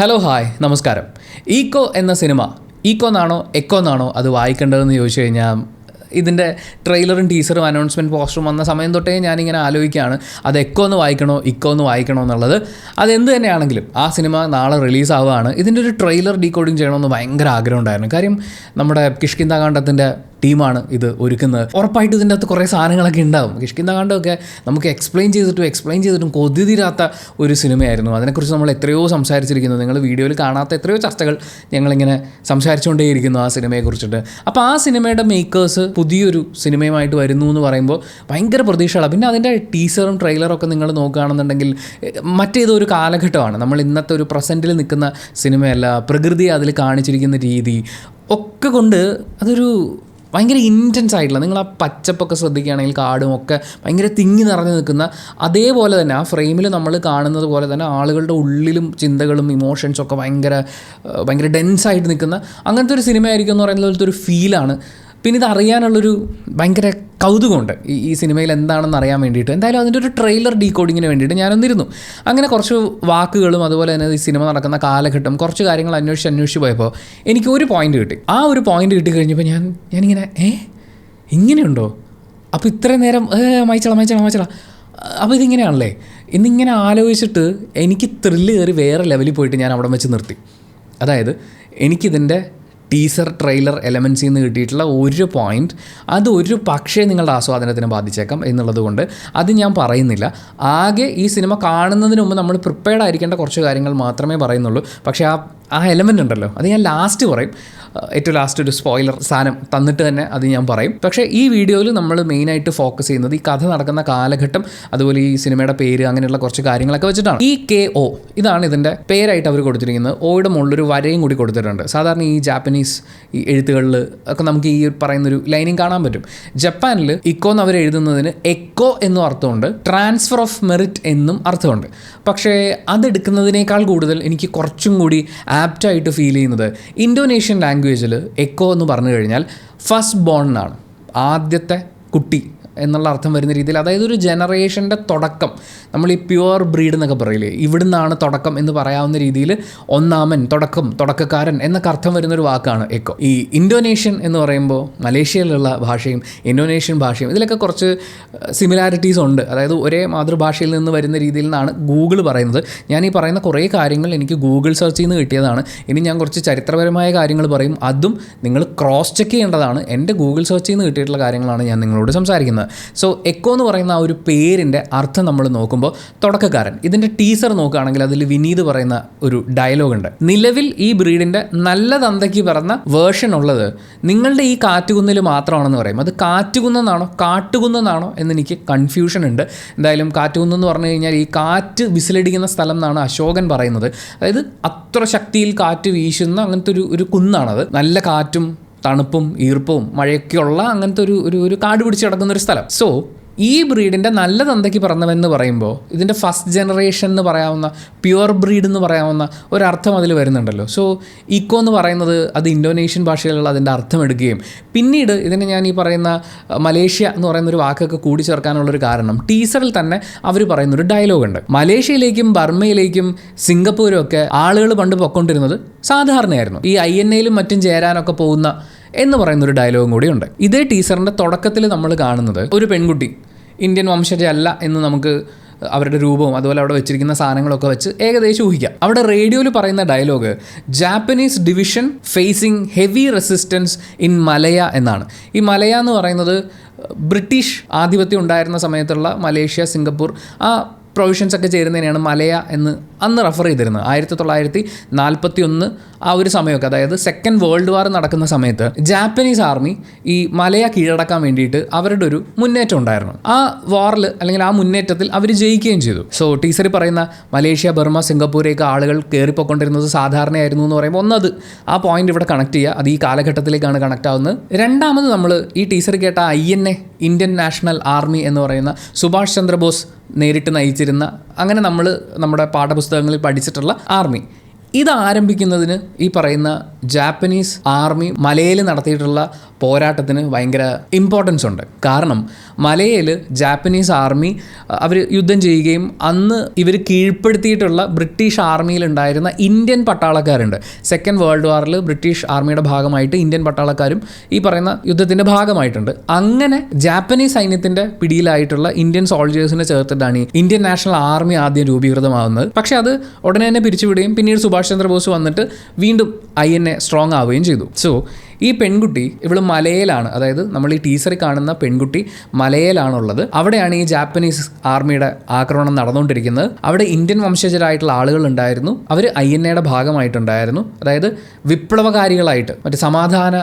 Hello hi നമസ്കാരം. ഈക്കോ എന്ന cinema Eeco എന്നാണോ എക്കോ എന്നാണോ അത് വായിക്കേണ്ടതെന്ന് ചോദിച്ചു കഴിഞ്ഞാൽ ഇതിൻ്റെ ട്രെയിലറും ടീസറും അനൗൺസ്മെൻറ്റ് പോസ്റ്ററും വന്ന സമയം തൊട്ടേ ഞാനിങ്ങനെ ആലോചിക്കുകയാണ് അത് എക്കോ എന്ന് വായിക്കണോ ഇക്കോ എന്ന് വായിക്കണോ എന്നുള്ളത്. അതെന്ത് തന്നെയാണെങ്കിലും ആ സിനിമ നാളെ റിലീസാവുകയാണ്. ഇതിൻ്റെ ഒരു ട്രെയിലർ ഡീകോഡിങ് ചെയ്യണമെന്ന് ഭയങ്കര ആഗ്രഹം ഉണ്ടായിരുന്നു. കാര്യം നമ്മുടെ കിഷ്കിന്ധാകാണ്ഡത്തിൻ്റെ ടീമാണ് ഇത് ഒരുക്കുന്നത്. ഉറപ്പായിട്ട് ഇതിൻ്റെ അകത്ത് കുറേ സാധനങ്ങളൊക്കെ ഉണ്ടാവും. കിഷ്കിന്ധാകാണ്ഡമൊക്കെ നമുക്ക് എക്സ്പ്ലെയിൻ ചെയ്തിട്ടും കൊതി തീരാത്ത ഒരു സിനിമയായിരുന്നു. അതിനെക്കുറിച്ച് നമ്മൾ എത്രയോ സംസാരിച്ചിരിക്കുന്നു. നിങ്ങൾ വീഡിയോയിൽ കാണാത്ത എത്രയോ ചർച്ചകൾ ഞങ്ങളിങ്ങനെ സംസാരിച്ചുകൊണ്ടേയിരിക്കുന്നു ആ സിനിമയെക്കുറിച്ചിട്ട്. അപ്പോൾ ആ സിനിമയുടെ മേക്കേഴ്സ് പുതിയൊരു സിനിമയുമായിട്ട് വരുന്നു എന്ന് പറയുമ്പോൾ ഭയങ്കര പ്രതീക്ഷകളാണ്. പിന്നെ അതിൻ്റെ ടീസറും ട്രെയിലറും ഒക്കെ നിങ്ങൾ നോക്കുകയാണെന്നുണ്ടെങ്കിൽ മറ്റേതോ ഒരു കാലഘട്ടമാണ്. നമ്മൾ ഇന്നത്തെ ഒരു പ്രസൻറ്റിൽ നിൽക്കുന്ന സിനിമയല്ല. പ്രകൃതി അതിൽ കാണിച്ചിരിക്കുന്ന രീതി ഒക്കെ കൊണ്ട് അതൊരു ഭയങ്കര ഇൻറ്റൻസ് ആയിട്ടുള്ള, നിങ്ങൾ ആ പച്ചപ്പൊക്കെ ശ്രദ്ധിക്കുകയാണെങ്കിൽ കാടും ഒക്കെ ഭയങ്കര തിങ്ങി നിറഞ്ഞു നിൽക്കുന്ന അതേപോലെ തന്നെ ആ ഫ്രെയിമിൽ നമ്മൾ കാണുന്നത് പോലെ തന്നെ ആളുകളുടെ ഉള്ളിലും ചിന്തകളും ഇമോഷൻസൊക്കെ ഭയങ്കര ഡെൻസായിട്ട് നിൽക്കുന്ന അങ്ങനത്തെ ഒരു സിനിമയായിരിക്കും എന്ന് പറയുന്ന പോലത്തെ ഒരു ഫീലാണ്. പിന്നെ ഇത് അറിയാനുള്ളൊരു ഭയങ്കര കൗതുകമുണ്ട് ഈ സിനിമയിൽ എന്താണെന്ന് അറിയാൻ വേണ്ടിയിട്ട്. എന്തായാലും അതിൻ്റെ ഒരു ട്രെയിലർ ഡീകോഡിങ്ങിന് വേണ്ടിയിട്ട് ഞാനൊന്നിരുന്നു. അങ്ങനെ കുറച്ച് വാക്കുകളും അതുപോലെ തന്നെ ഈ സിനിമ നടക്കുന്ന കാലഘട്ടം കുറച്ച് കാര്യങ്ങൾ അന്വേഷിച്ച് പോയപ്പോൾ എനിക്ക് ഒരു പോയിൻ്റ് കിട്ടി. ആ ഒരു പോയിൻ്റ് കിട്ടി കഴിഞ്ഞപ്പോൾ ഞാനിങ്ങനെ ഇങ്ങനെയുണ്ടോ, അപ്പോൾ ഇത്രയും നേരം മായ്ച്ചള അപ്പോൾ ഇതിങ്ങനെയാണല്ലേ എന്നിങ്ങനെ ആലോചിച്ചിട്ട് എനിക്ക് ത്രില്ല് കയറി വേറെ ലെവലിൽ പോയിട്ട് ഞാൻ അവിടെ വെച്ച് നിർത്തി. അതായത് എനിക്കിതിൻ്റെ ടീസർ ട്രെയിലർ എലമെൻസിൽ നിന്ന് കിട്ടിയിട്ടുള്ള ഒരു പോയിൻ്റ് അത് ഒരു പക്ഷേ നിങ്ങളുടെ ആസ്വാദനത്തിന് ബാധിച്ചേക്കാം എന്നുള്ളത് കൊണ്ട് അത് ഞാൻ പറയുന്നില്ല. ആകെ ഈ സിനിമ കാണുന്നതിന് മുമ്പ് നമ്മൾ പ്രിപ്പയർഡ് ആയിരിക്കേണ്ട കുറച്ച് കാര്യങ്ങൾ മാത്രമേ പറയുന്നുള്ളൂ. പക്ഷേ ആ എലമെൻ്റ് ഉണ്ടല്ലോ അത് ഞാൻ ലാസ്റ്റ് പറയും. ഏറ്റവും ലാസ്റ്റ് ഒരു സ്പോയിലർ സാധനം തന്നിട്ട് തന്നെ അത് ഞാൻ പറയും. പക്ഷേ ഈ വീഡിയോയിൽ നമ്മൾ മെയിനായിട്ട് ഫോക്കസ് ചെയ്യുന്നത് ഈ കഥ നടക്കുന്ന കാലഘട്ടം, അതുപോലെ ഈ സിനിമയുടെ പേര്, അങ്ങനെയുള്ള കുറച്ച് കാര്യങ്ങളൊക്കെ വെച്ചിട്ടാണ്. EKO ഇതാണ് ഇതിൻ്റെ പേരായിട്ട് അവർ കൊടുത്തിരിക്കുന്നത്. ഓയുടെ മുകളിലൊരു വരയും കൂടി കൊടുത്തിട്ടുണ്ട്. സാധാരണ ഈ ജാപ്പനീസ് ഈ എഴുത്തുകളിൽ ഒക്കെ നമുക്ക് ഈ പറയുന്നൊരു ലൈനിങ് കാണാൻ പറ്റും. ജപ്പാനിൽ ഇക്കോ എന്ന് അവർ എഴുതുന്നതിന് എക്കോ എന്നും അർത്ഥമുണ്ട്, ട്രാൻസ്ഫർ ഓഫ് മെറിറ്റ് എന്നും അർത്ഥമുണ്ട്. പക്ഷേ അതെടുക്കുന്നതിനേക്കാൾ കൂടുതൽ എനിക്ക് കുറച്ചും കൂടി ആപ്റ്റായിട്ട് ഫീൽ ചെയ്യുന്നത് ഇന്തോനേഷ്യൻ ലാംഗ്വേജിൽ എക്കോ എന്ന് പറഞ്ഞു കഴിഞ്ഞാൽ ഫസ്റ്റ് ബോൺ എന്നാണ്, ആദ്യത്തെ കുട്ടി എന്നുള്ള അർത്ഥം വരുന്ന രീതിയിൽ. അതായത് ഒരു ജനറേഷൻ്റെ തുടക്കം, നമ്മൾ ഈ പ്യുവർ ബ്രീഡ് എന്നൊക്കെ പറയില്ലേ, ഇവിടുന്നാണ് തുടക്കം എന്ന് പറയാവുന്ന രീതിയിൽ ഒന്നാമൻ, തുടക്കക്കാരൻ എന്നൊക്കെ അർത്ഥം വരുന്നൊരു വാക്കാണ് എക്കോ. ഈ ഇന്തോനേഷ്യൻ എന്ന് പറയുമ്പോൾ മലേഷ്യയിലുള്ള ഭാഷയും ഇന്തോനേഷ്യൻ ഭാഷയും ഇതിലൊക്കെ കുറച്ച് സിമിലാരിറ്റീസ് ഉണ്ട്. അതായത് ഒരേ മാതൃഭാഷയിൽ നിന്ന് വരുന്ന രീതിയിൽ നിന്നാണ് ഗൂഗിൾ പറയുന്നത്. ഞാൻ ഈ പറയുന്ന കുറേ കാര്യങ്ങൾ എനിക്ക് ഗൂഗിൾ സെർച്ചിൽ നിന്ന് കിട്ടിയതാണ്. ഇനി ഞാൻ കുറച്ച് ചരിത്രപരമായ കാര്യങ്ങൾ പറയും, അതും നിങ്ങൾ ക്രോസ് ചെക്ക് ചെയ്യേണ്ടതാണ്. എൻ്റെ ഗൂഗിൾ സെർച്ചിൽ നിന്ന് കിട്ടിയിട്ടുള്ള കാര്യങ്ങളാണ് ഞാൻ നിങ്ങളോട് സംസാരിക്കുന്നത്. സോ എക്കോ എന്ന് പറയുന്ന ആ ഒരു പേരിൻ്റെ അർത്ഥം നമ്മൾ നോക്കുമ്പോൾ തുടക്കക്കാരൻ. ഇതിൻ്റെ ടീസർ നോക്കുകയാണെങ്കിൽ അതിൽ വിനീത് പറയുന്ന ഒരു ഡയലോഗ് ഉണ്ട്. നിലവിൽ ഈ ബ്രീഡിൻ്റെ നല്ല തന്തയ്ക്ക് പറഞ്ഞ വേർഷൻ ഉള്ളത് നിങ്ങളുടെ ഈ കാറ്റുകുന്നിൽ മാത്രമാണെന്ന് പറയും. അത് കാറ്റുകുന്നെന്നാണോ കാട്ടുകുന്നെന്നാണോ എന്നെനിക്ക് കൺഫ്യൂഷൻ ഉണ്ട്. എന്തായാലും കാറ്റുകുന്നെന്ന് പറഞ്ഞു കഴിഞ്ഞാൽ ഈ കാറ്റ് വിസിലടിക്കുന്ന സ്ഥലം എന്നാണ് അശോകൻ പറയുന്നത്. അതായത് അത്ര ശക്തിയിൽ കാറ്റ് വീശുന്ന അങ്ങനത്തെ ഒരു കുന്നാണത്. നല്ല കാറ്റും തണുപ്പും ഈർപ്പവും മഴയൊക്കെയുള്ള അങ്ങനത്തെ ഒരു കാട് പിടിച്ച് കിടക്കുന്നൊരു സ്ഥലം. സോ ഈ ബ്രീഡിൻ്റെ നല്ല തന്തയ്ക്ക് പറഞ്ഞവെന്ന് പറയുമ്പോൾ ഇതിൻ്റെ ഫസ്റ്റ് ജനറേഷൻ എന്ന് പറയാവുന്ന പ്യുവർ ബ്രീഡ് എന്ന് പറയാവുന്ന ഒരർത്ഥം അതിൽ വരുന്നുണ്ടല്ലോ. സോ ഈക്കോ എന്ന് പറയുന്നത് അത് ഇന്തോനേഷ്യൻ ഭാഷയിലുള്ള അതിൻ്റെ അർത്ഥം എടുക്കുകയും പിന്നീട് ഇതിനെ ഞാൻ ഈ പറയുന്ന മലേഷ്യ എന്ന് പറയുന്നൊരു വാക്കൊക്കെ കൂടി ചേർക്കാനുള്ളൊരു കാരണം ടീസറിൽ തന്നെ അവർ പറയുന്നൊരു ഡയലോഗ് ഉണ്ട്. മലേഷ്യയിലേക്കും ബർമയിലേക്കും സിംഗപ്പൂരും ഒക്കെ ആളുകൾ പണ്ട് പൊയ്ക്കൊണ്ടിരുന്നത് സാധാരണയായിരുന്നു. ഈ INA-യിലും മറ്റും ചേരാനൊക്കെ പോകുന്ന എന്ന് പറയുന്നൊരു ഡയലോഗും കൂടി ഉണ്ട്. ഇതേ ടീസറിൻ്റെ തുടക്കത്തിൽ നമ്മൾ കാണുന്നത് ഒരു പെൺകുട്ടി ഇന്ത്യൻ വംശജയല്ല എന്ന് നമുക്ക് അവരുടെ രൂപവും അതുപോലെ അവിടെ വെച്ചിരിക്കുന്ന സാധനങ്ങളൊക്കെ വെച്ച് ഏകദേശം ഊഹിക്കാം. അവിടെ റേഡിയോയിൽ പറയുന്ന dialogue Japanese division facing heavy resistance in Malaya എന്നാണ്. ഈ മലയ എന്ന് പറയുന്നത് ബ്രിട്ടീഷ് ആധിപത്യം ഉണ്ടായിരുന്ന സമയത്തുള്ള മലേഷ്യ, സിംഗപ്പൂർ ആ പ്രൊവിഷൻസ് ഒക്കെ ചേരുന്നതിനെയാണ് മലയ എന്ന് അന്ന് റെഫർ ചെയ്തിരുന്നത്. 1941 ആ ഒരു സമയമൊക്കെ, അതായത് സെക്കൻഡ് വേൾഡ് വാർ നടക്കുന്ന സമയത്ത് ജാപ്പനീസ് ആർമി ഈ മലയ കീഴടക്കാൻ വേണ്ടിയിട്ട് അവരുടെ ഒരു മുന്നേറ്റം ഉണ്ടായിരുന്നു. ആ വാറിൽ അല്ലെങ്കിൽ ആ മുന്നേറ്റത്തിൽ അവർ ജയിക്കുകയും ചെയ്തു. സോ ടീസറിൽ പറയുന്ന മലേഷ്യ, ബർമ, സിംഗപ്പൂരേക്ക് ആളുകൾ കയറിപ്പോയിക്കൊണ്ടിരുന്നത് സാധാരണയായിരുന്നു എന്ന് പറയുമ്പോൾ ഒന്നത് ആ പോയിന്റ് ഇവിടെ കണക്ട് ചെയ്യുക. അത് ഈ കാലഘട്ടത്തിലേക്കാണ് കണക്ട് ആവുന്നത്. രണ്ടാമത് നമ്മൾ ഈ ടീസർ കേട്ട INA, ഇന്ത്യൻ നാഷണൽ ആർമി എന്ന് പറയുന്ന സുഭാഷ് ചന്ദ്രബോസ് നേരിട്ട് നയിച്ചിരുന്ന, അങ്ങനെ നമ്മൾ നമ്മുടെ പാഠപുസ്തകങ്ങളിൽ പഠിച്ചിട്ടുള്ള ആർമി, ഇത് ആരംഭിക്കുന്നതിന് ഈ പറയുന്ന ജാപ്പനീസ് ആർമി മലയിൽ നടത്തിയിട്ടുള്ള പോരാട്ടത്തിന് ഭയങ്കര ഇമ്പോർട്ടൻസ് ഉണ്ട്. കാരണം മലയിൽ ജാപ്പനീസ് ആർമി അവർ യുദ്ധം ചെയ്യുകയും അന്ന് ഇവർ കീഴ്പ്പെടുത്തിയിട്ടുള്ള ബ്രിട്ടീഷ് ആർമിയിലുണ്ടായിരുന്ന ഇന്ത്യൻ പട്ടാളക്കാരുണ്ട്. സെക്കൻഡ് വേൾഡ് വാറിൽ ബ്രിട്ടീഷ് ആർമിയുടെ ഭാഗമായിട്ട് ഇന്ത്യൻ പട്ടാളക്കാരും ഈ പറയുന്ന യുദ്ധത്തിൻ്റെ ഭാഗമായിട്ടുണ്ട്. അങ്ങനെ ജാപ്പനീസ് സൈന്യത്തിൻ്റെ പിടിയിലായിട്ടുള്ള ഇന്ത്യൻ സോൾജേഴ്സിനെ ചേർത്തിട്ടാണ് ഈ ഇന്ത്യൻ നാഷണൽ ആർമി ആദ്യം രൂപീകൃതമാവുന്നത്. പക്ഷേ അത് ഉടനെ തന്നെ പിരിച്ചുവിടുകയും പിന്നീട് സുഭാഷ് ചന്ദ്രബോസ് വന്നിട്ട് വീണ്ടും INA സ്ട്രോങ് ആവുകയും ചെയ്തു. സോ ഈ പെൺകുട്ടി ഇവൾ മലയിലാണ്, അതായത് നമ്മൾ ഈ ടീസറിൽ കാണുന്ന പെൺകുട്ടി മലയിലാണുള്ളത്. അവിടെയാണ് ഈ ജാപ്പനീസ് ആർമിയുടെ ആക്രമണം നടന്നുകൊണ്ടിരിക്കുന്നത്. അവിടെ ഇന്ത്യൻ വംശജരായിട്ടുള്ള ആളുകൾ ഉണ്ടായിരുന്നു. അവർ INAയുടെ ഭാഗമായിട്ടുണ്ടായിരുന്നു. അതായത് വിപ്ലവകാരികളായിട്ട്, മറ്റേ സമാധാന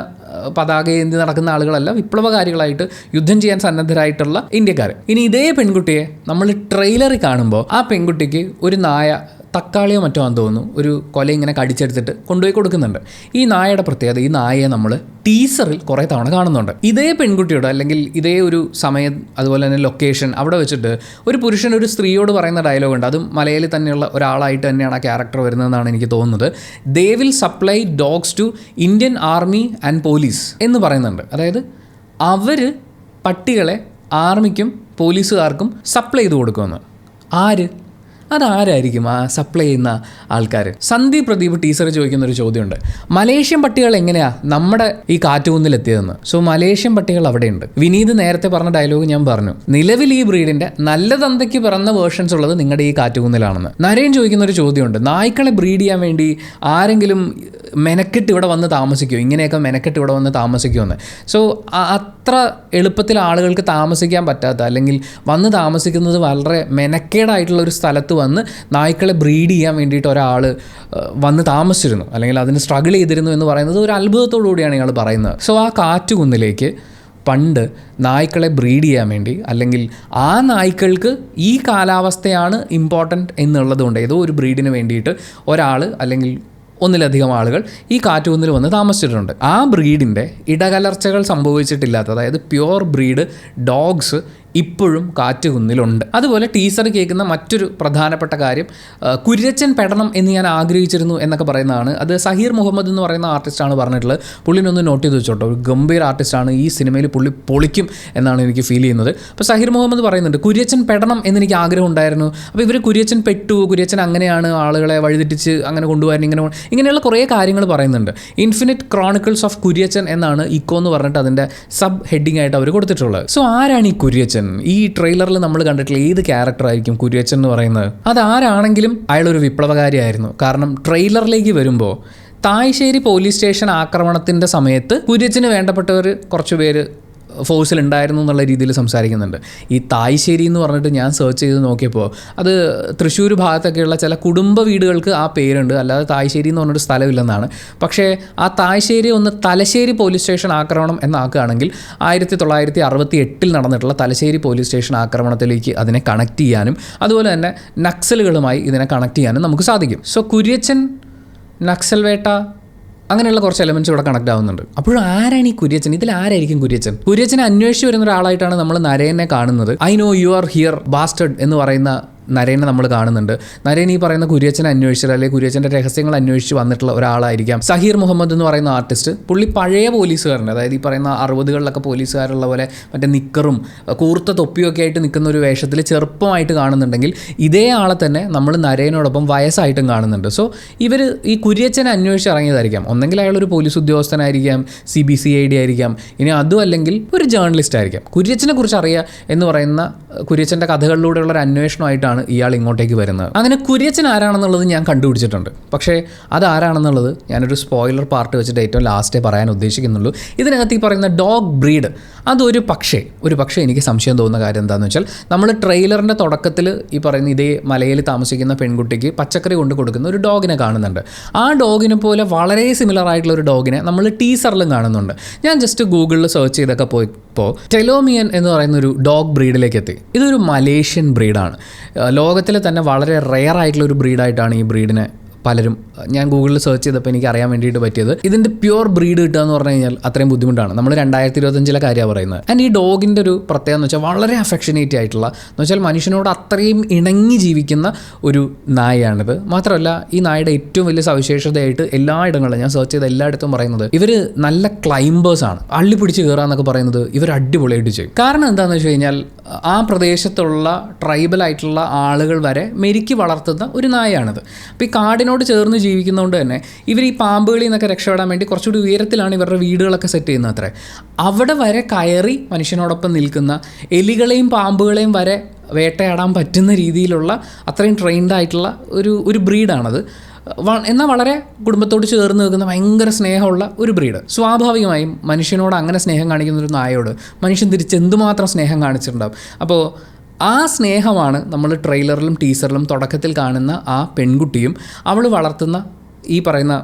പതാക ഏന്തി നടക്കുന്ന ആളുകളല്ല, വിപ്ലവകാരികളായിട്ട് യുദ്ധം ചെയ്യാൻ സന്നദ്ധരായിട്ടുള്ള ഇന്ത്യക്കാർ. ഇനി ഇതേ പെൺകുട്ടിയെ നമ്മൾ ട്രെയിലറിൽ കാണുമ്പോൾ ആ പെൺകുട്ടിക്ക് ഒരു നായ തക്കാളിയോ മറ്റോ ആണെന്ന് തോന്നുന്നു ഒരു കൊല ഇങ്ങനെ കടിച്ചെടുത്തിട്ട് കൊണ്ടുപോയി കൊടുക്കുന്നുണ്ട്. ഈ നായയുടെ പ്രത്യേകത, ഈ നായയെ നമ്മൾ ടീസറിൽ കുറേ തവണ കാണുന്നുണ്ട്. ഇതേ പെൺകുട്ടിയോട് അല്ലെങ്കിൽ ഇതേ ഒരു സമയം അതുപോലെ തന്നെ ലൊക്കേഷൻ അവിടെ വെച്ചിട്ട് ഒരു പുരുഷൻ ഒരു സ്ത്രീയോട് പറയുന്ന ഡയലോഗ് ഉണ്ട്. അതും മലയാളി തന്നെയുള്ള ഒരാളായിട്ട് തന്നെയാണ് ആ ക്യാരക്ടർ വരുന്നതെന്നാണ് എനിക്ക് തോന്നുന്നത്. They will supply dogs to Indian army and police എന്ന് പറയുന്നുണ്ട്. അതായത് അവർ പട്ടികളെ ആർമിക്കും പോലീസുകാർക്കും സപ്ലൈ ചെയ്ത് കൊടുക്കുമെന്ന്. ആര്? അതാരായിരിക്കും ആ സപ്ലൈ ചെയ്യുന്ന ആൾക്കാർ? സന്ദീപ് പ്രദീപ് ടീച്ചർ ചോദിക്കുന്ന ഒരു ചോദ്യമുണ്ട്, മലേഷ്യൻ പട്ടികൾ എങ്ങനെയാണ് നമ്മുടെ ഈ കാറ്റുകുന്നിലെത്തിയതെന്ന്. സോ മലേഷ്യൻ പട്ടികൾ അവിടെയുണ്ട്. വിനീത് നേരത്തെ പറഞ്ഞ ഡയലോഗ് ഞാൻ പറഞ്ഞു, നിലവിൽ ഈ ബ്രീഡിൻ്റെ നല്ല തന്തയ്ക്ക് പിറന്ന വേർഷൻസ് ഉള്ളത് നിങ്ങളുടെ ഈ കാറ്റുകുന്നിലാണെന്ന്. നരേൻ ചോദിക്കുന്ന ഒരു ചോദ്യമുണ്ട്, നായ്ക്കളെ ബ്രീഡ് ചെയ്യാൻ വേണ്ടി ആരെങ്കിലും മെനക്കെട്ട് ഇവിടെ വന്ന് താമസിക്കുമോ, ഇങ്ങനെയൊക്കെ മെനക്കെട്ട് ഇവിടെ വന്ന് താമസിക്കുമെന്ന്. സോ അത്ര എളുപ്പത്തിൽ ആളുകൾക്ക് താമസിക്കാൻ പറ്റാത്ത, അല്ലെങ്കിൽ വന്ന് താമസിക്കുന്നത് വളരെ മെനക്കേടായിട്ടുള്ള ഒരു സ്ഥലത്ത് വന്ന് നായ്ക്കളെ ബ്രീഡ് ചെയ്യാൻ വേണ്ടിയിട്ട് ഒരാൾ വന്ന് താമസിച്ചിരുന്നു, അല്ലെങ്കിൽ അതിന് സ്ട്രഗിൾ ചെയ്തിരുന്നു എന്ന് പറയുന്നത് ഒരു അത്ഭുതത്തോടു കൂടിയാണ് ഇയാൾ പറയുന്നത്. സോ ആ കാറ്റുകുന്നിലേക്ക് പണ്ട് നായ്ക്കളെ ബ്രീഡ് ചെയ്യാൻ വേണ്ടി, അല്ലെങ്കിൽ ആ നായ്ക്കൾക്ക് ഈ കാലാവസ്ഥയാണ് ഇമ്പോർട്ടൻറ്റ് എന്നുള്ളതുകൊണ്ട് ഏതോ ഒരു ബ്രീഡിന് വേണ്ടിയിട്ട് ഒരാൾ അല്ലെങ്കിൽ ഒന്നിലധികം ആളുകൾ ഈ കാറ്റുകുന്നിൽ വന്ന് താമസിച്ചിട്ടുണ്ട്. ആ ബ്രീഡിൻ്റെ ഇടകലർച്ചകൾ സംഭവിച്ചിട്ടില്ലാത്ത, അതായത് പ്യുവർ ബ്രീഡ് ഡോഗ്സ് ഇപ്പോഴും കാറ്റുകുന്നിലുണ്ട്. അതുപോലെ ടീസർ കേൾക്കുന്ന മറ്റൊരു പ്രധാനപ്പെട്ട കാര്യം, കുര്യച്ചൻ പെടണം എന്ന് ഞാൻ ആഗ്രഹിച്ചിരുന്നു എന്നൊക്കെ പറയുന്നതാണ്. അത് സഹീർ മുഹമ്മദ് എന്ന് പറയുന്ന ആർട്ടിസ്റ്റാണ് പറഞ്ഞിട്ടുള്ളത്. പുള്ളിനൊന്ന് നോട്ട് ചെയ്ത് വെച്ചോട്ടോ, ഒരു ഗംഭീർ ആർട്ടിസ്റ്റാണ്. ഈ സിനിമയിൽ പുള്ളി പൊളിക്കും എന്നാണ് എനിക്ക് ഫീൽ ചെയ്യുന്നത്. അപ്പോൾ സഹീർ മുഹമ്മദ് പറയുന്നുണ്ട്, കുര്യച്ചൻ പെടണം എന്നെനിക്ക് ആഗ്രഹം ഉണ്ടായിരുന്നു. അപ്പോൾ ഇവർ കുര്യച്ചൻ പെട്ടു, കുര്യച്ചൻ അങ്ങനെയാണ് ആളുകളെ വഴിതെറ്റിച്ച് അങ്ങനെ കൊണ്ടുപോകാൻ ഇങ്ങനെയുള്ള കുറേ കാര്യങ്ങൾ പറയുന്നുണ്ട്. ഇൻഫിനിറ്റ് ക്രോണിക്കിൾസ് ഓഫ് കുര്യച്ചൻ എന്നാണ് ഇക്കോ എന്ന് പറഞ്ഞിട്ട് അതിൻ്റെ സബ് ഹെഡിങ് ആയിട്ട് അവർ കൊടുത്തിട്ടുള്ളത്. സോ ആരാണ് ഈ കുര്യച്ചൻ? ഈ ട്രെയിലറിൽ നമ്മൾ കണ്ടിട്ടുള്ള ഏത് ക്യാരക്ടറായിരിക്കും കുര്യച്ചൻ എന്ന് പറയുന്നത്? അതാരാണെങ്കിലും അയാളൊരു വിപ്ലവകാരിയായിരുന്നു. കാരണം ട്രെയിലറിലേക്ക് വരുമ്പോൾ തായ്ശ്ശേരി പോലീസ് സ്റ്റേഷൻ ആക്രമണത്തിൻ്റെ സമയത്ത് കുര്യച്ചന് വേണ്ടപ്പെട്ടവർ കുറച്ച് പേര് ഫോഴ്സിൽ ഉണ്ടായിരുന്നു എന്നുള്ള രീതിയിൽ സംസാരിക്കുന്നുണ്ട്. ഈ തായ്ശ്ശേരി എന്ന് പറഞ്ഞിട്ട് ഞാൻ സെർച്ച് ചെയ്ത് നോക്കിയപ്പോൾ അത് തൃശ്ശൂർ ഭാഗത്തൊക്കെയുള്ള ചില കുടുംബ വീടുകൾക്ക് ആ പേരുണ്ട്, അല്ലാതെ തായ്ശ്ശേരി എന്ന് പറഞ്ഞൊരു സ്ഥലമില്ലെന്നാണ്. പക്ഷേ ആ തായ്ശ്ശേരി ഒന്ന് തലശ്ശേരി പോലീസ് സ്റ്റേഷൻ ആക്രമണം എന്നാക്കുകയാണെങ്കിൽ 1968 നടന്നിട്ടുള്ള തലശ്ശേരി പോലീസ് സ്റ്റേഷൻ ആക്രമണത്തിലേക്ക് അതിനെ കണക്ട് ചെയ്യാനും അതുപോലെ തന്നെ നക്സലുകളുമായി ഇതിനെ കണക്ട് ചെയ്യാനും നമുക്ക് സാധിക്കും. സോ കുര്യച്ചൻ, നക്സൽ വേട്ട, അങ്ങനെയുള്ള കുറച്ച് എലമെൻറ്റ്സ് ഇവിടെ കണക്ട് ആവുന്നുണ്ട്. അപ്പോഴും ആരാണ് ഈ കുര്യച്ചൻ? ഇതിൽ ആരായിരിക്കും കുര്യച്ചൻ? കുര്യച്ചനെ അന്വേഷിച്ച് വരുന്ന ഒരാളായിട്ടാണ് നമ്മൾ നരേനെ കാണുന്നത്. I know you are here bastard എന്ന് പറയുന്ന നരേനെ നമ്മൾ കാണുന്നുണ്ട്. നരേൻ ഈ പറയുന്ന കുര്യച്ചനെ അന്വേഷിച്ചിട്ട്, അല്ലെങ്കിൽ കുര്യച്ചൻ്റെ രഹസ്യങ്ങൾ അന്വേഷിച്ച് വന്നിട്ടുള്ള ഒരാളായിരിക്കാം. സഹീർ മുഹമ്മദ് എന്ന് പറയുന്ന ആർട്ടിസ്റ്റ്, പുള്ളി പഴയ പോലീസുകാരുണ്ട്, അതായത് ഈ പറയുന്ന 60കളിലൊക്കെ പോലീസുകാരുള്ള പോലെ മറ്റേ നിക്കറും കൂർത്ത തൊപ്പിയൊക്കെ ആയിട്ട് നിൽക്കുന്ന ഒരു വേഷത്തിൽ ചെറുപ്പമായിട്ട് കാണുന്നുണ്ടെങ്കിൽ ഇതേ ആളെ തന്നെ നമ്മൾ നരേനോടൊപ്പം വയസ്സായിട്ടും കാണുന്നുണ്ട്. സോ ഇവർ ഈ കുര്യച്ചനെ അന്വേഷിച്ച് ഇറങ്ങിയതായിരിക്കാം. ഒന്നെങ്കിൽ അയാളൊരു പോലീസ് ഉദ്യോഗസ്ഥനായിരിക്കാം, CBCID ആയിരിക്കാം, ഇനി അതും അല്ലെങ്കിൽ ഒരു ജേർണലിസ്റ്റ് ആയിരിക്കാം. കുര്യച്ചനെ കുറിച്ച് അറിയുക എന്ന് പറയുന്ന കുര്യച്ചൻ്റെ കഥകളിലൂടെയുള്ള ഒരു അന്വേഷണമായിട്ടാണ് ഇയാൾ ഇങ്ങോട്ടേക്ക് വരുന്നത്. അങ്ങനെ കുര്യച്ചൻ ആരാണെന്നുള്ളത് ഞാൻ കണ്ടുപിടിച്ചിട്ടുണ്ട്. പക്ഷേ അതാരാണെന്നുള്ളത് ഞാനൊരു സ്പോയിലർ പാർട്ട് വെച്ചിട്ട് ഏറ്റവും ലാസ്റ്റേ പറയാൻ ഉദ്ദേശിക്കുന്നുള്ളൂ. ഇതിനകത്ത് ഈ പറയുന്ന ഡോഗ് ബ്രീഡ് അതൊരു പക്ഷേ എനിക്ക് സംശയം തോന്നുന്ന കാര്യം എന്താണെന്ന് വെച്ചാൽ, നമ്മൾ ട്രെയിലറിൻ്റെ തുടക്കത്തിൽ ഈ പറയുന്ന ഇതേ മലയിൽ താമസിക്കുന്ന പെൺകുട്ടിക്ക് പച്ചക്കറി കൊണ്ട് കൊടുക്കുന്ന ഒരു ഡോഗിനെ കാണുന്നുണ്ട്. ആ ഡോഗിനെ പോലെ വളരെ സിമിലർ ആയിട്ടുള്ള ഒരു ഡോഗിനെ നമ്മൾ ടീസറിലും കാണുന്നുണ്ട്. ഞാൻ ജസ്റ്റ് ഗൂഗിളിൽ സെർച്ച് ചെയ്തൊക്കെ പോയപ്പോൾ ടെലോമിയൻ എന്ന് പറയുന്ന ഒരു ഡോഗ് ബ്രീഡിലേക്ക് എത്തി. ഇതൊരു മലേഷ്യൻ ബ്രീഡാണ്. ലോകത്തിലെ തന്നെ വളരെ റെയർ ആയിട്ടുള്ള ഒരു ബ്രീഡായിട്ടാണ് ഈ ബ്രീഡിനെ പലരും. ഞാൻ ഗൂഗിളിൽ സെർച്ച് ചെയ്തപ്പോൾ എനിക്ക് അറിയാൻ വേണ്ടിയിട്ട് പറ്റിയത് ഇതിൻ്റെ പ്യുവർ ബ്രീഡ് കിട്ടുക എന്ന് പറഞ്ഞു കഴിഞ്ഞാൽ അത്രയും ബുദ്ധിമുട്ടാണ്. നമ്മൾ 2025 കാര്യമാണ് പറയുന്നത്. ആൻഡ് ഈ ഡോഗിൻ്റെ ഒരു പ്രത്യേകത എന്ന് വെച്ചാൽ വളരെ അഫെക്ഷനേറ്റ് ആയിട്ടുള്ള, എന്ന് വെച്ചാൽ മനുഷ്യനോട് അത്രയും ഇണങ്ങി ജീവിക്കുന്ന ഒരു നായയാണിത്. മാത്രമല്ല ഈ നായയുടെ ഏറ്റവും വലിയ സവിശേഷതയായിട്ട് എല്ലായിടങ്ങളിലും ഞാൻ സെർച്ച് ചെയ്ത എല്ലായിടത്തും പറയുന്നത് ഇവർ നല്ല ക്ലൈംബേഴ്സാണ്. അള്ളി പിടിച്ച് കയറുക എന്നൊക്കെ പറയുന്നത് ഇവർ അടിപൊളിയായിട്ട് ചെയ്യും. കാരണം എന്താണെന്ന് വെച്ച് കഴിഞ്ഞാൽ ആ പ്രദേശത്തുള്ള ട്രൈബലായിട്ടുള്ള ആളുകൾ വരെ മെരുക്കി വളർത്തുന്ന ഒരു നായയാണിത്. അപ്പോൾ ഈ കാടിനോട് ചേർന്ന് ജീവിക്കുന്നതുകൊണ്ട് തന്നെ ഇവർ ഈ പാമ്പുകളിൽ നിന്നൊക്കെ രക്ഷപ്പെടാൻ വേണ്ടി കുറച്ചുകൂടി ഉയരത്തിലാണ് ഇവരുടെ വീടുകളൊക്കെ സെറ്റ് ചെയ്യുന്നത് അത്രേ. അവിടെ വരെ കയറി മനുഷ്യനോടൊപ്പം നിൽക്കുന്ന, എലികളെയും പാമ്പുകളെയും വരെ വേട്ടയാടാൻ പറ്റുന്ന രീതിയിലുള്ള അത്രയും ട്രെയിൻഡ് ആയിട്ടുള്ള ഒരു ബ്രീഡാണത്. എന്നാൽ വളരെ കുടുംബത്തോട് ചേർന്ന് നിൽക്കുന്ന ഭയങ്കര സ്നേഹമുള്ള ഒരു ബ്രീഡ്. സ്വാഭാവികമായും മനുഷ്യനോട് അങ്ങനെ സ്നേഹം കാണിക്കുന്ന ഒരു നായയോട് മനുഷ്യൻ തിരിച്ച് എന്തുമാത്രം സ്നേഹം കാണിച്ചിട്ടുണ്ടാവും. അപ്പോൾ ആ സ്നേഹമാണ് നമ്മൾ ട്രെയിലറിലും ടീസറിലും തുടക്കത്തിൽ കാണുന്ന ആ പെൺകുട്ടിയും അവൾ വളർത്തുന്ന ഈ പറയുന്ന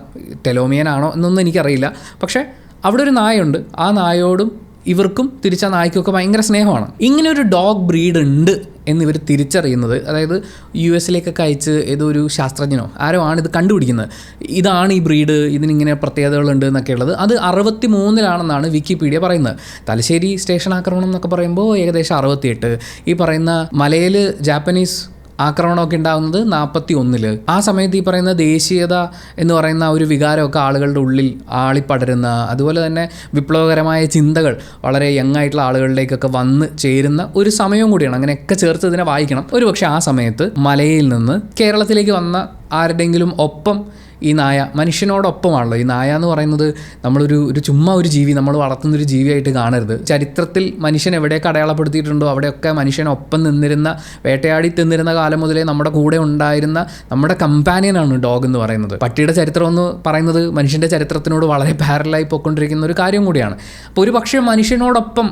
ടെലോമിയനാണോ എന്നൊന്നും എനിക്കറിയില്ല. പക്ഷേ അവിടെ ഒരു നായുണ്ട്, ആ നായോടും ഇവർക്കും തിരിച്ച നായ്ക്കൊക്കെ ഭയങ്കര സ്നേഹമാണ്. ഇങ്ങനെ ഒരു ഡോഗ് ബ്രീഡ് ഉണ്ട് എന്നിവർ തിരിച്ചറിയുന്നത്, അതായത് US അയച്ച് ഏതോ ഒരു ശാസ്ത്രജ്ഞനോ ആരോ ആണ് ഇത് കണ്ടുപിടിക്കുന്നത്. ഇതാണ് ഈ ബ്രീഡ്, ഇതിനിങ്ങനെ പ്രത്യേകതകളുണ്ട് എന്നൊക്കെ ഉള്ളത്. അത് 63 വിക്കിപീഡിയ പറയുന്നത്. തലശ്ശേരി സ്റ്റേഷൻ ആക്രമണം എന്നൊക്കെ പറയുമ്പോൾ ഏകദേശം 68. ഈ പറയുന്ന മലയിൽ ജാപ്പനീസ് ആക്രമണമൊക്കെ ഉണ്ടാകുന്നത് 41. ആ സമയത്ത് ഈ പറയുന്ന ദേശീയത എന്ന് പറയുന്ന ഒരു വികാരമൊക്കെ ആളുകളുടെ ഉള്ളിൽ ആളിപ്പടരുന്ന, അതുപോലെ തന്നെ വിപ്ലവകരമായ ചിന്തകൾ വളരെ യങ് ആയിട്ടുള്ള ആളുകളിലേക്കൊക്കെ വന്ന് ചേരുന്ന ഒരു സമയവും കൂടിയാണ്. അങ്ങനെയൊക്കെ ചേർത്ത് ഇതിനെ വായിക്കണം. ഒരുപക്ഷെ ആ സമയത്ത് മലയിൽ നിന്ന് കേരളത്തിലേക്ക് വന്ന ആരുടെയെങ്കിലും ഒപ്പം ഈ നായ മനുഷ്യനോടൊപ്പമാണല്ലോ. ഈ നായ എന്ന് പറയുന്നത് നമ്മളൊരു ചുമ്മാ ഒരു ജീവി, നമ്മൾ വളർത്തുന്നൊരു ജീവിയായിട്ട് കാണരുത്. ചരിത്രത്തിൽ മനുഷ്യൻ എവിടെയൊക്കെ അടയാളപ്പെടുത്തിയിട്ടുണ്ടോ അവിടെയൊക്കെ മനുഷ്യനൊപ്പം നിന്നിരുന്ന, വേട്ടയാടി തിന്നിരുന്ന കാലം മുതലേ നമ്മുടെ കൂടെ ഉണ്ടായിരുന്ന നമ്മുടെ കമ്പാനിയനാണ് ഡോഗ് എന്ന് പറയുന്നത്. പട്ടിയുടെ ചരിത്രം എന്ന് പറയുന്നത് മനുഷ്യൻ്റെ ചരിത്രത്തിനോട് വളരെ പാരലായി പോയിക്കൊണ്ടിരിക്കുന്ന ഒരു കാര്യം കൂടിയാണ്. അപ്പോൾ ഒരു പക്ഷേ മനുഷ്യനോടൊപ്പം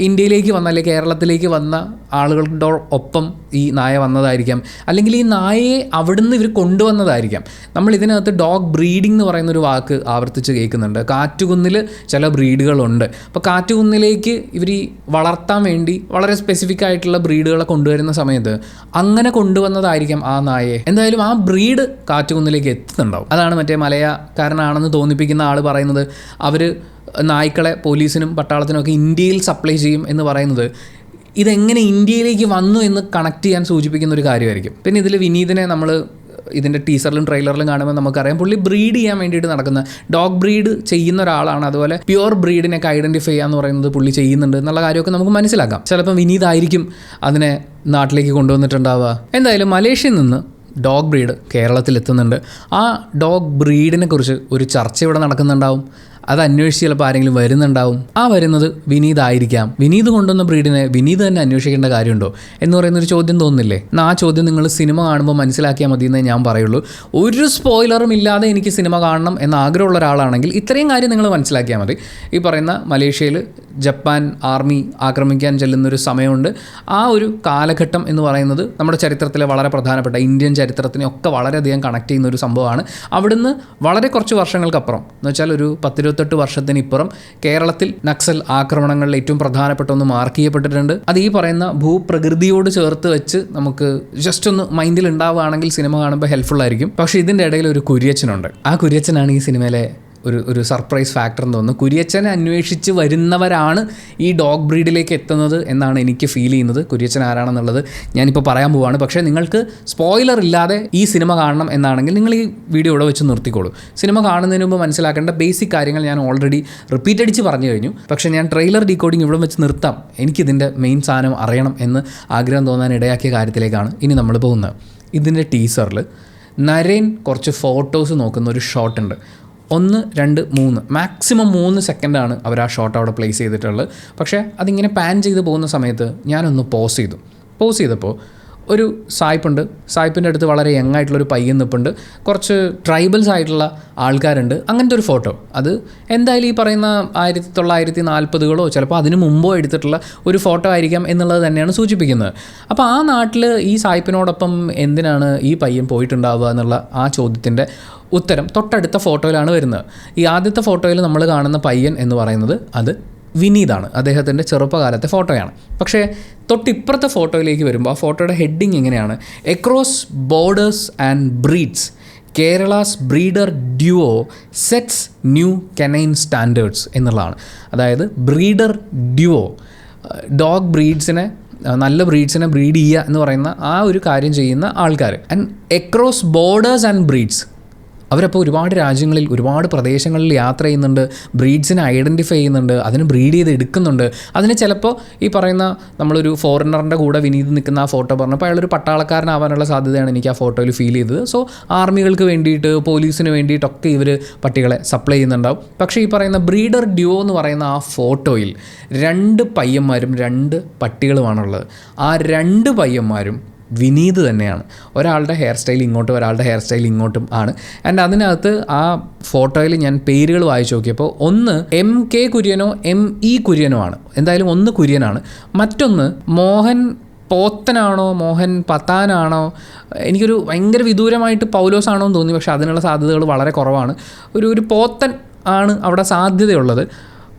ഇന്ത്യയിലേക്ക് വന്ന, അല്ലെങ്കിൽ കേരളത്തിലേക്ക് വന്ന ആളുകളുടെ ഒപ്പം ഈ നായ വന്നതായിരിക്കാം, അല്ലെങ്കിൽ ഈ നായയെ അവിടുന്ന് ഇവർ കൊണ്ടുവന്നതായിരിക്കാം. നമ്മൾ ഇതിനകത്ത് ഡോഗ് ബ്രീഡിംഗ് എന്ന് പറയുന്നൊരു വാക്ക് ആവർത്തിച്ച് കേൾക്കുന്നുണ്ട്. കാറ്റുകുന്നിൽ ചില ബ്രീഡുകളുണ്ട്. അപ്പോൾ കാറ്റുകുന്നിലേക്ക് ഇവർ ഈ വളർത്താൻ വേണ്ടി വളരെ സ്പെസിഫിക് ആയിട്ടുള്ള ബ്രീഡുകളെ കൊണ്ടുവരുന്ന സമയത്ത് അങ്ങനെ കൊണ്ടുവന്നതായിരിക്കാം ആ നായയെ. എന്തായാലും ആ ബ്രീഡ് കാറ്റുകുന്നിലേക്ക് എത്തുന്നുണ്ടാവും. അതാണ് മറ്റേ മലയാക്കാരനാണെന്ന് തോന്നിപ്പിക്കുന്ന ആൾ പറയുന്നത്. അവർ നായ്ക്കളെ പോലീസിനും പട്ടാളത്തിനും ഒക്കെ ഇന്ത്യയിൽ സപ്ലൈ ചെയ്യും എന്ന് പറയുന്നത് ഇതെങ്ങനെ ഇന്ത്യയിലേക്ക് വന്നു എന്ന് കണക്ട് ചെയ്യാൻ സൂചിപ്പിക്കുന്ന ഒരു കാര്യമായിരിക്കും. പിന്നെ ഇതിൽ വിനീതിനെ നമ്മൾ ഇതിൻ്റെ ടീസറിലും ട്രെയിലറിലും കാണുമ്പോൾ നമുക്കറിയാം പുള്ളി ബ്രീഡ് ചെയ്യാൻ വേണ്ടിയിട്ട് നടക്കുന്ന, ഡോഗ് ബ്രീഡ് ചെയ്യുന്ന ഒരാളാണ്. അതുപോലെ പ്യുവർ ബ്രീഡിനൊക്കെ ഐഡൻറ്റിഫൈ ചെയ്യാന്ന് പറയുന്നത് പുള്ളി ചെയ്യുന്നുണ്ട് എന്നുള്ള കാര്യമൊക്കെ നമുക്ക് മനസ്സിലാക്കാം. ചിലപ്പോൾ വിനീതായിരിക്കും അതിനെ നാട്ടിലേക്ക് കൊണ്ടുവന്നിട്ടുണ്ടാവുക. എന്തായാലും മലേഷ്യയിൽ നിന്ന് ഡോഗ് ബ്രീഡ് കേരളത്തിലെത്തുന്നുണ്ട്. ആ ഡോഗ് ബ്രീഡിനെ കുറിച്ച് ഒരു ചർച്ച ഇവിടെ നടക്കുന്നുണ്ടാവും. അത് അന്വേഷിച്ച് ചിലപ്പോൾ ആരെങ്കിലും വരുന്നുണ്ടാവും. ആ വരുന്നത് വിനീതായിരിക്കാം. വിനീത് കൊണ്ടുവന്ന ബ്രീഡിനെ വിനീത് തന്നെ അന്വേഷിക്കേണ്ട കാര്യമുണ്ടോ എന്ന് പറയുന്നൊരു ചോദ്യം തോന്നുന്നില്ലേ? ആ ചോദ്യം നിങ്ങൾ സിനിമ കാണുമ്പോൾ മനസ്സിലാക്കിയാൽ മതി എന്നേ ഞാൻ പറയുള്ളൂ. ഒരു സ്പോയിലറും ഇല്ലാതെ എനിക്ക് സിനിമ കാണണം എന്ന ആഗ്രഹമുള്ള ഒരാളാണെങ്കിൽ ഇത്രയും കാര്യം നിങ്ങൾ മനസ്സിലാക്കിയാൽ മതി. ഈ പറയുന്ന മലേഷ്യയിൽ ജപ്പാൻ ആർമി ആക്രമിക്കാൻ ചെല്ലുന്നൊരു സമയമുണ്ട്. ആ ഒരു കാലഘട്ടം എന്ന് പറയുന്നത് നമ്മുടെ ചരിത്രത്തിലെ വളരെ പ്രധാനപ്പെട്ട ഇന്ത്യൻ ചരിത്രത്തിനെ ഒക്കെ വളരെയധികം കണക്ട് ചെയ്യുന്ന ഒരു സംഭവമാണ്. അവിടുന്ന് വളരെ കുറച്ച് വർഷങ്ങൾക്കപ്പുറം, എന്ന് വെച്ചാൽ ഒരു 10-28 വർഷത്തിനിപ്പുറം കേരളത്തിൽ നക്സൽ ആക്രമണങ്ങളിൽ ഏറ്റവും പ്രധാനപ്പെട്ട ഒന്ന് മാർക്ക് ചെയ്യപ്പെട്ടിട്ടുണ്ട്. അത് ഈ പറയുന്ന ഭൂപ്രകൃതിയോട് ചേർത്ത് വെച്ച് നമുക്ക് ജസ്റ്റ് ഒന്ന് മൈൻഡിൽ ഉണ്ടാവുകയാണെങ്കിൽ സിനിമ കാണുമ്പോൾ ഹെൽപ്ഫുൾ ആയിരിക്കും. പക്ഷേ ഇതിൻ്റെ ഇടയിൽ ഒരു കുര്യച്ചനുണ്ട്. ആ കുര്യച്ചനാണ് ഈ സിനിമയിലെ ഒരു സർപ്രൈസ് ഫാക്ടർ എന്ന് തോന്നുന്നു. കുര്യച്ചനെ അന്വേഷിച്ച് വരുന്നവരാണ് ഈ ഡോഗ് ബ്രീഡിലേക്ക് എത്തുന്നത് എന്നാണ് എനിക്ക് ഫീൽ ചെയ്യുന്നത്. കുര്യച്ചൻ ആരാണെന്നുള്ളത് ഞാനിപ്പോൾ പറയാൻ പോവാണ്. പക്ഷേ നിങ്ങൾക്ക് സ്പോയിലർ ഇല്ലാതെ ഈ സിനിമ കാണണം എന്നാണെങ്കിൽ നിങ്ങൾ ഈ വീഡിയോ ഇവിടെ വെച്ച് നിർത്തിക്കോളൂ. സിനിമ കാണുന്നതിന് മുമ്പ് മനസ്സിലാക്കേണ്ട ബേസിക് കാര്യങ്ങൾ ഞാൻ ഓൾറെഡി റിപ്പീറ്റ് അടിച്ച് പറഞ്ഞു കഴിഞ്ഞു. പക്ഷേ ഞാൻ ട്രെയിലർ ഡീകോഡിങ് ഇവിടെ വെച്ച് നിർത്താം. എനിക്കിതിൻ്റെ മെയിൻ സാധനം അറിയണം എന്ന് ആഗ്രഹം തോന്നാൻ ഇടയാക്കിയ കാര്യത്തിലേക്കാണ് ഇനി നമ്മൾ പോകുന്നത്. ഇതിൻ്റെ ടീസറിൽ നരേൻ കുറച്ച് ഫോട്ടോസ് നോക്കുന്ന ഒരു ഷോട്ട് ഉണ്ട്. 1, 2, 3 മാക്സിമം 3 സെക്കൻഡാണ് അവർ ആ ഷോട്ട് അവിടെ പ്ലേസ് ചെയ്തിട്ടുള്ളത്. പക്ഷേ അതിങ്ങനെ പാൻ ചെയ്ത് പോകുന്ന സമയത്ത് ഞാനൊന്ന് പോസ് ചെയ്തപ്പോൾ ഒരു സായിപ്പുണ്ട്. സായിപ്പിൻ്റെ അടുത്ത് വളരെ യങ് ആയിട്ടുള്ളൊരു പയ്യൻ നിൽപ്പുണ്ട്. കുറച്ച് ട്രൈബൽസ് ആയിട്ടുള്ള ആൾക്കാരുണ്ട്. അങ്ങനത്തെ ഒരു ഫോട്ടോ. അത് എന്തായാലും ഈ പറയുന്ന 1940കളോ ചിലപ്പോൾ അതിന് മുമ്പോ എടുത്തിട്ടുള്ള ഒരു ഫോട്ടോ ആയിരിക്കാം എന്നുള്ളത് തന്നെയാണ് സൂചിപ്പിക്കുന്നത്. അപ്പോൾ ആ നാട്ടിൽ ഈ സായിപ്പിനോടൊപ്പം എന്തിനാണ് ഈ പയ്യൻ പോയിട്ടുണ്ടാവുക എന്നുള്ള ആ ചോദ്യത്തിൻ്റെ ഉത്തരം തൊട്ടടുത്ത ഫോട്ടോയിലാണ് വരുന്നത്. ഈ ആദ്യത്തെ ഫോട്ടോയിൽ നമ്മൾ കാണുന്ന പയ്യൻ എന്ന് പറയുന്നത് അത് വിനീതാണ്. അദ്ദേഹത്തിൻ്റെ ചെറുപ്പകാലത്തെ ഫോട്ടോയാണ്. പക്ഷേ തൊട്ടിപ്പുറത്തെ ഫോട്ടോയിലേക്ക് വരുമ്പോൾ ആ ഫോട്ടോയുടെ ഹെഡിങ് എങ്ങനെയാണ്? Across borders and breeds Kerala's breeder duo sets new canine standards എന്നുള്ളതാണ്. അതായത് ബ്രീഡർ ഡ്യുവോ ഡോഗ് ബ്രീഡ്സിനെ നല്ല ബ്രീഡ്സിനെ ബ്രീഡ് ചെയ്യുക എന്ന് പറയുന്ന ആ ഒരു കാര്യം ചെയ്യുന്ന ആൾക്കാർ. And across borders and breeds അവരപ്പോൾ ഒരുപാട് രാജ്യങ്ങളിൽ ഒരുപാട് പ്രദേശങ്ങളിൽ യാത്ര ചെയ്യുന്നുണ്ട്, ബ്രീഡ്സിനെ ഐഡൻറ്റിഫൈ ചെയ്യുന്നുണ്ട്, അതിന് ബ്രീഡ് ചെയ്ത് എടുക്കുന്നുണ്ട്. അതിന് ചിലപ്പോൾ ഈ പറയുന്ന നമ്മളൊരു ഫോറിനറിൻ്റെ കൂടെ വിനീത് നിൽക്കുന്ന ആ ഫോട്ടോ പറഞ്ഞപ്പോൾ അയാളൊരു പട്ടാളക്കാരനാവാനുള്ള സാധ്യതയാണ് എനിക്ക് ആ ഫോട്ടോയിൽ ഫീൽ ചെയ്തത്. സോ ആർമികൾക്ക് വേണ്ടിയിട്ട് പോലീസിന് വേണ്ടിയിട്ടൊക്കെ ഇവർ പട്ടികളെ സപ്ലൈ ചെയ്യുന്നുണ്ടാവും. പക്ഷേ ഈ പറയുന്ന ബ്രീഡർ ഡ്യുവോ എന്ന് പറയുന്ന ആ ഫോട്ടോയിൽ 2 പയ്യന്മാരും 2 പട്ടികളുമാണുള്ളത്. ആ 2 പയ്യന്മാരും വിനീത് തന്നെയാണ്. ഒരാളുടെ ഹെയർ സ്റ്റൈൽ ഇങ്ങോട്ടും ഒരാളുടെ ഹെയർ സ്റ്റൈൽ ഇങ്ങോട്ടും ആണ്. ആൻഡ് അതിനകത്ത് ആ ഫോട്ടോയിൽ ഞാൻ പേരുകൾ വായിച്ചു നോക്കിയപ്പോൾ ഒന്ന് MK കുര്യനോ ME കുര്യനോ ആണ്. എന്തായാലും ഒന്ന് കുര്യനാണ്, മറ്റൊന്ന് മോഹൻ പോത്തനാണോ മോഹൻ പത്താനാണോ, എനിക്കൊരു ഭയങ്കര വിദൂരമായിട്ട് പൗലോസ് ആണോ എന്ന് തോന്നി. പക്ഷേ അതിനുള്ള സാധ്യതകൾ വളരെ കുറവാണ്. ഒരു പോത്തൻ ആണ് അവിടെ സാധ്യതയുള്ളത്.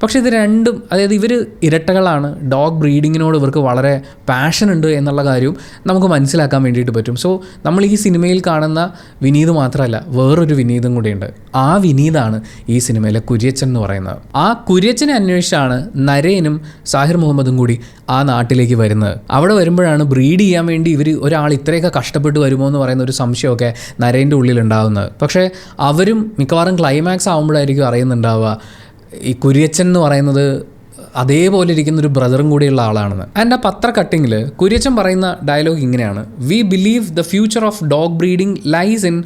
പക്ഷേ ഇത് രണ്ടും, അതായത് ഇവർ ഇരട്ടകളാണ്. ഡോഗ് ബ്രീഡിങ്ങിനോട് ഇവർക്ക് വളരെ പാഷൻ ഉണ്ട് എന്നുള്ള കാര്യവും നമുക്ക് മനസ്സിലാക്കാൻ വേണ്ടിയിട്ട് പറ്റും. സോ നമ്മൾ ഈ സിനിമയിൽ കാണുന്ന വിനീത് മാത്രമല്ല, വേറൊരു വിനീതും കൂടിയുണ്ട്. ആ വിനീതാണ് ഈ സിനിമയിലെ കുര്യച്ചൻ എന്ന് പറയുന്നത്. ആ കുര്യച്ചനെ അന്വേഷിച്ചാണ് നരേനും സാഹിർ മുഹമ്മദും കൂടി ആ നാട്ടിലേക്ക് വരുന്നത്. അവിടെ വരുമ്പോഴാണ് ബ്രീഡ് ചെയ്യാൻ വേണ്ടി ഇവർ ഒരാൾ ഇത്രയൊക്കെ കഷ്ടപ്പെട്ട് വരുമോ എന്ന് പറയുന്ന ഒരു സംശയമൊക്കെ നരേൻ്റെ ഉള്ളിലുണ്ടാകുന്നത്. പക്ഷേ അവരും മിക്കവാറും ക്ലൈമാക്സ് ആകുമ്പോഴായിരിക്കും അറിയുന്നുണ്ടാവുക ഈ കുര്യച്ചൻ എന്ന് പറയുന്നത് അതേപോലെ ഇരിക്കുന്നൊരു ബ്രദറും കൂടിയുള്ള ആളാണെന്ന്. ആൻഡ് ആ പത്ര കട്ടിങ്ങിൽ കുര്യച്ചൻ പറയുന്ന ഡയലോഗ് ഇങ്ങനെയാണ്: we believe the future of dog breeding lies in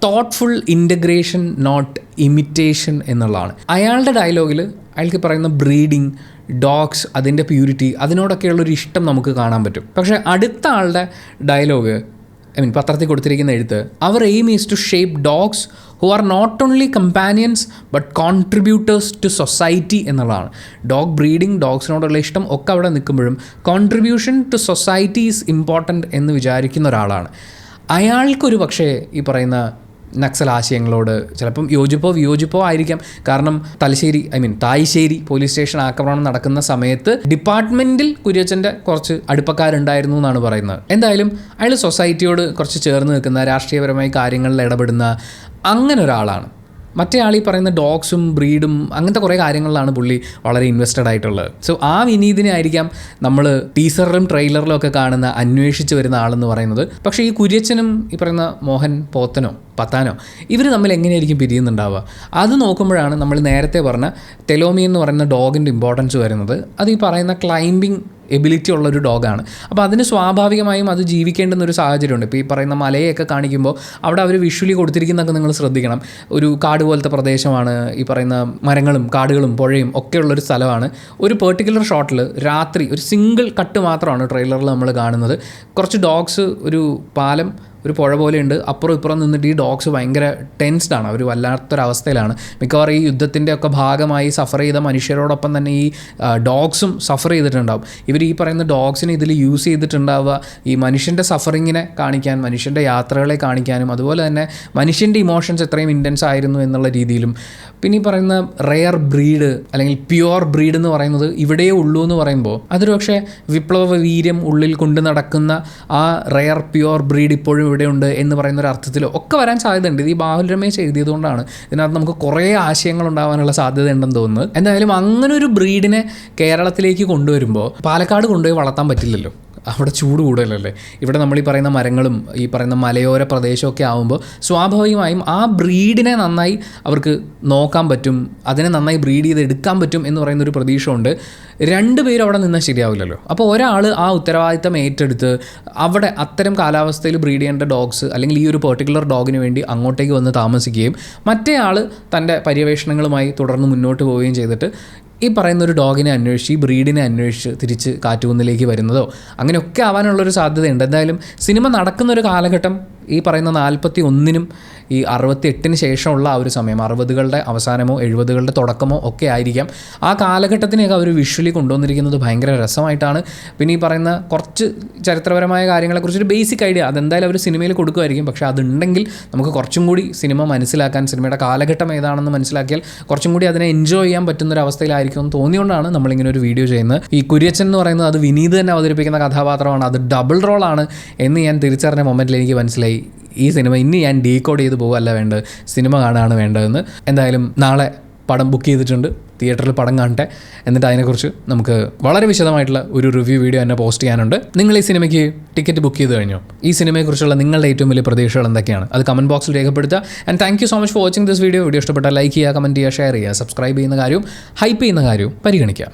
thoughtful integration not imitation എന്നുള്ളതാണ്. അയാളുടെ ഡയലോഗിൽ അയാൾക്ക് പറയുന്ന ബ്രീഡിങ്, ഡോഗ്സ്, അതിൻ്റെ പ്യൂരിറ്റി, അതിനോടൊക്കെയുള്ളൊരു ഇഷ്ടം നമുക്ക് കാണാൻ പറ്റും. പക്ഷേ അടുത്ത ആളുടെ ഡയലോഗ്, പത്രത്തിൽ കൊടുത്തിരിക്കുന്ന എഴുത്ത്, അവർ aim is to shape dogs who are not only companions but contributors to society എന്നുള്ളതാണ്. ഡോഗ് ബ്രീഡിങ്, ഡോഗ്സിനോടുള്ള ഇഷ്ടം ഒക്കെ അവിടെ നിൽക്കുമ്പോഴും contribution to society is important എന്ന് വിചാരിക്കുന്ന ഒരാളാണ്. അയാൾക്കൊരു പക്ഷേ ഈ പറയുന്ന നക്സൽ ആശയങ്ങളോട് ചിലപ്പം യോജിപ്പോ വിയോജിപ്പോ ആയിരിക്കാം. കാരണം തായ്ശ്ശേരി പോലീസ് സ്റ്റേഷൻ ആക്രമണം നടക്കുന്ന സമയത്ത് ഡിപ്പാർട്ട്മെൻറ്റിൽ കുര്യച്ചൻ്റെ കുറച്ച് അടുപ്പക്കാരുണ്ടായിരുന്നു എന്നാണ് പറയുന്നത്. എന്തായാലും അയാൾ സൊസൈറ്റിയോട് കുറച്ച് ചേർന്ന് നിൽക്കുന്ന, രാഷ്ട്രീയപരമായി കാര്യങ്ങളിൽ ഇടപെടുന്ന അങ്ങനെ ഒരാളാണ്. മറ്റേ ആൾ ഈ പറയുന്ന ഡോഗ്സും ബ്രീഡും അങ്ങനത്തെ കുറേ കാര്യങ്ങളിലാണ് പുള്ളി വളരെ ഇൻവെസ്റ്റഡ് ആയിട്ടുള്ളത്. സോ ആ വിനീതിനെ ആയിരിക്കാം നമ്മൾ ടീസറിലും ട്രെയിലറിലും ഒക്കെ കാണുന്ന അന്വേഷിച്ച് വരുന്ന ആളെന്ന് പറയുന്നത്. പക്ഷേ ഈ കുര്യച്ചനും ഈ പറയുന്ന മോഹൻ പോത്തനോ പത്താനോ ഇവർ തമ്മിൽ എങ്ങനെയായിരിക്കും പിരിയുന്നുണ്ടാവുക? അത് നോക്കുമ്പോഴാണ് നമ്മൾ നേരത്തെ പറഞ്ഞ ടെലോമി എന്ന് പറയുന്ന ഡോഗിൻ്റെ ഇമ്പോർട്ടൻസ് വരുന്നത്. അത് ഈ പറയുന്ന ക്ലൈംബിംഗ് എബിലിറ്റി ഉള്ളൊരു ഡോഗാണ്. അപ്പോൾ അതിന് സ്വാഭാവികമായും അത് ജീവിക്കേണ്ടുന്ന ഒരു സാഹചര്യമുണ്ട്. ഇപ്പോൾ ഈ പറയുന്ന മലയൊക്കെ കാണിക്കുമ്പോൾ അവിടെ അവർ വിഷ്വലി കൊടുത്തിരിക്കുന്നതൊക്കെ നിങ്ങൾ ശ്രദ്ധിക്കണം. ഒരു കാട് പോലത്തെ പ്രദേശമാണ്, ഈ പറയുന്ന മരങ്ങളും കാടുകളും പുഴയും ഒക്കെയുള്ളൊരു സ്ഥലമാണ്. ഒരു പെർട്ടിക്കുലർ ഷോട്ടിൽ രാത്രി ഒരു സിംഗിൾ കട്ട് മാത്രമാണ് ട്രെയിലറിൽ നമ്മൾ കാണുന്നത്. കുറച്ച് ഡോഗ്സ് ഒരു പാലം, ഒരു പുഴ പോലെയുണ്ട്, അപ്പുറം ഇപ്പുറം നിന്നിട്ട് ഈ ഡോഗ്സ് ഭയങ്കര ടെൻസ്ഡാണ്. അവർ വല്ലാത്തൊരവസ്ഥയിലാണ്. മിക്കവാറും ഈ യുദ്ധത്തിൻ്റെ ഒക്കെ ഭാഗമായി സഫർ ചെയ്ത മനുഷ്യരോടൊപ്പം തന്നെ ഈ ഡോഗ്സും സഫർ ചെയ്തിട്ടുണ്ടാവും. ഇവർ ഈ പറയുന്ന ഡോഗ്സിനെ ഇതിൽ യൂസ് ചെയ്തിട്ടുണ്ടാവുക ഈ മനുഷ്യൻ്റെ സഫറിങ്ങിനെ കാണിക്കാൻ, മനുഷ്യൻ്റെ യാത്രകളെ കാണിക്കാനും, അതുപോലെ തന്നെ മനുഷ്യൻ്റെ ഇമോഷൻസ് എത്രയും ഇൻറ്റൻസ് ആയിരുന്നു എന്നുള്ള രീതിയിലും. പിന്നെ ഈ പറയുന്ന റെയർ ബ്രീഡ് അല്ലെങ്കിൽ പ്യുവർ ബ്രീഡ് എന്ന് പറയുന്നത് ഇവിടെയേ ഉള്ളൂ എന്ന് പറയുമ്പോൾ അതൊരു പക്ഷേ വിപ്ലവ വീര്യം ഉള്ളിൽ കൊണ്ടു നടക്കുന്ന ആ റെയർ പ്യുവർ ബ്രീഡ് ഇപ്പോഴും ഇവിടെയുണ്ട് എന്ന് പറയുന്ന ഒരു അർത്ഥത്തിൽ ഒക്കെ വരാൻ സാധ്യതയുണ്ട്. ഇത് ഈ ബാഹുൽ രമേശ് എഴുതിയതുകൊണ്ടാണ് ഇതിനകത്ത് നമുക്ക് കുറേ ആശയങ്ങൾ ഉണ്ടാകാനുള്ള സാധ്യത ഉണ്ടെന്ന് തോന്നുന്നത്. എന്തായാലും അങ്ങനെ ഒരു ബ്രീഡിനെ കേരളത്തിലേക്ക് കൊണ്ടുവരുമ്പോൾ പാലക്കാട് കൊണ്ടുപോയി വളർത്താൻ പറ്റില്ലല്ലോ, അവിടെ ചൂട് കൂടുതലല്ലേ. ഇവിടെ നമ്മൾ ഈ പറയുന്ന മരങ്ങളും ഈ പറയുന്ന മലയോര പ്രദേശമൊക്കെ ആകുമ്പോൾ സ്വാഭാവികമായും ആ ബ്രീഡിനെ നന്നായി അവർക്ക് നോക്കാൻ പറ്റും, അതിനെ നന്നായി ബ്രീഡ് ചെയ്ത് എടുക്കാൻ പറ്റും എന്ന് പറയുന്നൊരു പ്രതീക്ഷ ഉണ്ട്. 2 പേരും അവിടെ നിന്നാൽ ശരിയാവില്ലല്ലോ. അപ്പോൾ ഒരാൾ ആ ഉത്തരവാദിത്തം ഏറ്റെടുത്ത് അവിടെ അത്തരം കാലാവസ്ഥയിൽ ബ്രീഡ് ചെയ്യേണ്ട ഡോഗ്സ് അല്ലെങ്കിൽ ഈ ഒരു പെർട്ടിക്കുലർ ഡോഗിന് വേണ്ടി അങ്ങോട്ടേക്ക് വന്ന് താമസിക്കുകയും മറ്റേ ആൾ തൻ്റെ പര്യവേഷണങ്ങളുമായി തുടർന്ന് മുന്നോട്ട് പോവുകയും ചെയ്തിട്ട് ഈ പറയുന്നൊരു ഡോഗിനെ അന്വേഷിച്ച് ഈ ബ്രീഡിനെ അന്വേഷിച്ച് തിരിച്ച് കാറ്റുകുന്നിലേക്ക് വരുന്നതോ അങ്ങനെയൊക്കെ ആവാനുള്ളൊരു സാധ്യതയുണ്ട്. എന്തായാലും സിനിമ നടക്കുന്നൊരു കാലഘട്ടം ഈ പറയുന്ന 41-നും ഈ 68-ന് ശേഷമുള്ള ആ ഒരു സമയം, 60കളുടെ അവസാനമോ 70കളുടെ തുടക്കമോ ഒക്കെ ആയിരിക്കാം. ആ കാലഘട്ടത്തിനെയൊക്കെ അവർ വിഷ്വലി കൊണ്ടുവന്നിരിക്കുന്നത് ഭയങ്കര രസമായിട്ടാണ്. പിന്നെ ഈ പറയുന്ന കുറച്ച് ചരിത്രപരമായ കാര്യങ്ങളെക്കുറിച്ചൊരു ബേസിക് ഐഡിയ അതെന്തായാലും അവർ സിനിമയിൽ കൊടുക്കുമായിരിക്കും. പക്ഷേ അതുണ്ടെങ്കിൽ നമുക്ക് കുറച്ചും കൂടി സിനിമ മനസ്സിലാക്കാൻ, സിനിമയുടെ കാലഘട്ടം ഏതാണെന്ന് മനസ്സിലാക്കിയാൽ കുറച്ചും കൂടി അതിനെ എൻജോയ് ചെയ്യാൻ പറ്റുന്നൊരവസ്ഥയിലായിരിക്കും എന്ന് തോന്നിയുകൊണ്ടാണ് നമ്മളിങ്ങനെ ഒരു വീഡിയോ ചെയ്യുന്നത്. ഈ കുര്യച്ചൻ എന്ന് പറയുന്നത് അത് വിനീത് തന്നെ അവതരിപ്പിക്കുന്ന കഥാപാത്രമാണ്, അത് ഡബിൾ റോളാണ് എന്ന് ഞാൻ തിരിച്ചറിഞ്ഞ മൊമെൻറ്റിൽ എനിക്ക് മനസ്സിലായി ഈ സിനിമ ഇനി ഞാൻ ഡീകോഡ് ചെയ്ത് പോവുകയല്ല വേണ്ടത്, സിനിമ കാണുകയാണ് വേണ്ടതെന്ന്. എന്തായാലും നാളെ പടം ബുക്ക് ചെയ്തിട്ടുണ്ട്, തിയേറ്ററിൽ പടം കാണട്ടെ. എന്നിട്ട് അതിനെക്കുറിച്ച് നമുക്ക് വളരെ വിശദമായിട്ടുള്ള ഒരു റിവ്യൂ വീഡിയോ തന്നെ പോസ്റ്റ് ചെയ്യാനുണ്ട്. നിങ്ങൾ ഈ സിനിമയ്ക്ക് ടിക്കറ്റ് ബുക്ക് ചെയ്ത് കഴിഞ്ഞോ? ഈ സിനിമയെക്കുറിച്ചുള്ള നിങ്ങളുടെ ഏറ്റവും വലിയ പ്രതീക്ഷകൾ എന്തൊക്കെയാണ്? അത് കമൻറ്റ് ബോക്സിൽ രേഖപ്പെടുത്തുക. And thank you so much for watching this video. Video ഇഷ്ടപ്പെട്ടാൽ ലൈക്ക് ചെയ്യുക, കമൻറ്റ് ചെയ്യുക, ഷെയർ ചെയ്യുക, സബ്സ്ക്രൈബ് ചെയ്യുന്ന കാര്യവും ഹൈപ്പ് ചെയ്യുന്ന കാര്യവും പരിഗണിക്കുക.